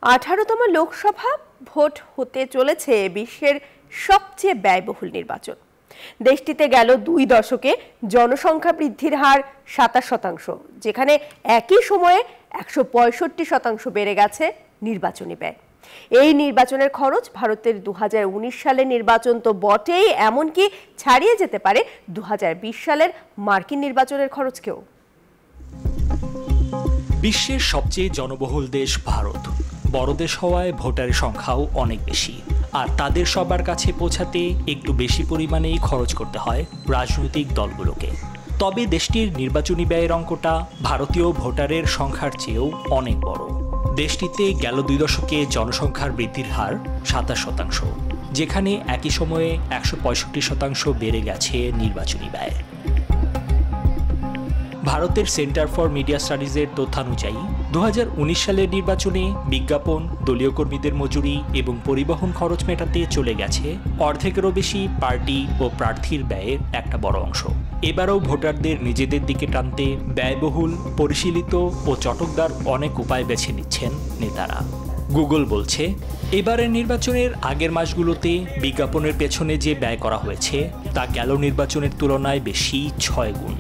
18তম Lok Sabha vote হতে চলেছে বিশ্বের সবচেয়ে ব্যয়বহুল নির্বাচন। দেশটিতে গেল 2 দশকে জনসংখ্যা বৃদ্ধির হার 27%, যেখানে একই সময়ে 165% বেড়ে গেছে নির্বাচনী ব্যয়। এই নির্বাচনের খরচ ভারতের 2019 সালের নির্বাচন তো বটেই, এমনকি ছাড়িয়ে যেতে পারে 2020 সালের মার্কিন নির্বাচনের খরচকেও। বিশ্বের সবচেয়ে জনবহুল দেশ ভারত। বড় দেশ হওয়ায় ভোটারের সংখ্যাও অনেক বেশি, আর তাদের সবার কাছে পৌঁছাতে একটু বেশি পরিমাণেই খরচ করতে হয় রাজনৈতিক দলগুলোকে। তবে দেশটির নির্বাচনী ব্যয়ের অঙ্কটা ভারতীয় ভোটারের সংখ্যার চেয়েও অনেক বড়। দেশটিতে গেল 2 দশকে জনসংখ্যার বৃদ্ধির হার 27%, যেখানে একই সময়ে 165% বেড়ে গেছে নির্বাচনী ব্যয়। ভারতের সেন্টার ফর মিডিয়া স্টাডিজের তথ্যানুযায়ী 2019 সালের নির্বাচনে বিজ্ঞাপন, দলীয় কর্মীদের মজুরি এবং পরিবহন খরচ মেটাতে চলে গেছে অর্ধেকেরও বেশি পার্টি ও প্রার্থীর ব্যয়ের একটা বড় অংশ। এবারও ভোটারদের নিজেদের দিকে টানতে ব্যয়বহুল, পরিশীলিত ও চটকদার অনেক উপায় বেছে নিচ্ছেন নেতারা। গুগল বলছে, এবারের নির্বাচনের আগের মাসগুলোতে বিজ্ঞাপনের পেছনে যে ব্যয় করা হয়েছে তা গেল নির্বাচনের তুলনায় বেশি 6 গুণ।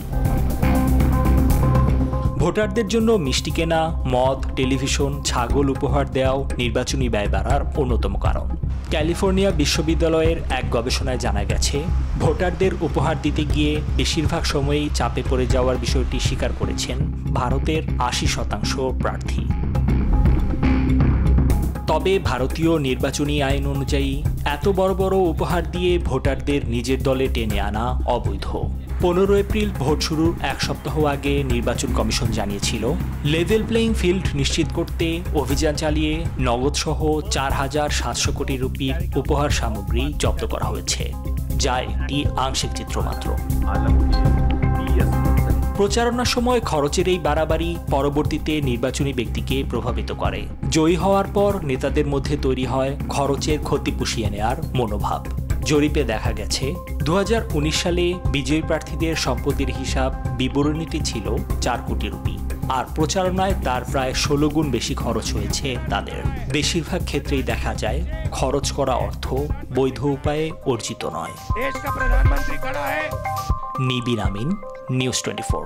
ভোটারদের জন্য মিষ্টি কেনা, মদ, টেলিভিশন, ছাগল উপহার দেওয়াও নির্বাচনী ব্যয় বাড়ার অন্যতম কারণ। ক্যালিফোর্নিয়া বিশ্ববিদ্যালয়ের এক গবেষণায় জানা গেছে, ভোটারদের উপহার দিতে গিয়ে বেশিরভাগ সময়ই চাপে পড়ে যাওয়ার বিষয়টি স্বীকার করেছেন ভারতের 80% প্রার্থী। তবে ভারতীয় নির্বাচনী আইন অনুযায়ী এত বড় বড় উপহার দিয়ে ভোটারদের নিজের দলে টেনে আনা অবৈধ। 15 এপ্রিল ভোট শুরুর 1 সপ্তাহ আগে নির্বাচন কমিশন জানিয়েছিল, লেভেল প্লেইং ফিল্ড নিশ্চিত করতে অভিযান চালিয়ে নগদসহ 4700 কোটি রুপির উপহার সামগ্রী জব্দ করা হয়েছে, যা একটি আংশিক চিত্র মাত্র। প্রচারণার সময় খরচের এই বাড়াবাড়ি পরবর্তীতে নির্বাচনী ব্যক্তিকে প্রভাবিত করে। জয়ী হওয়ার পর নেতাদের মধ্যে তৈরি হয় খরচের ক্ষতি পুষিয়ে নেয়ার মনোভাব। জরিপে দেখা গেছে 2019 সালে বিজয়ী প্রার্থীদের সম্পত্তির হিসাব বিবরণীটি ছিল 4 কোটি রুপি, আর প্রচারণায় তার প্রায় 16 গুণ বেশি খরচ হয়েছে তাদের। বেশিরভাগ ক্ষেত্রেই দেখা যায় খরচ করা অর্থ বৈধ উপায়ে অর্জিত নয়। নিবিন আমিন, নিউজ 24।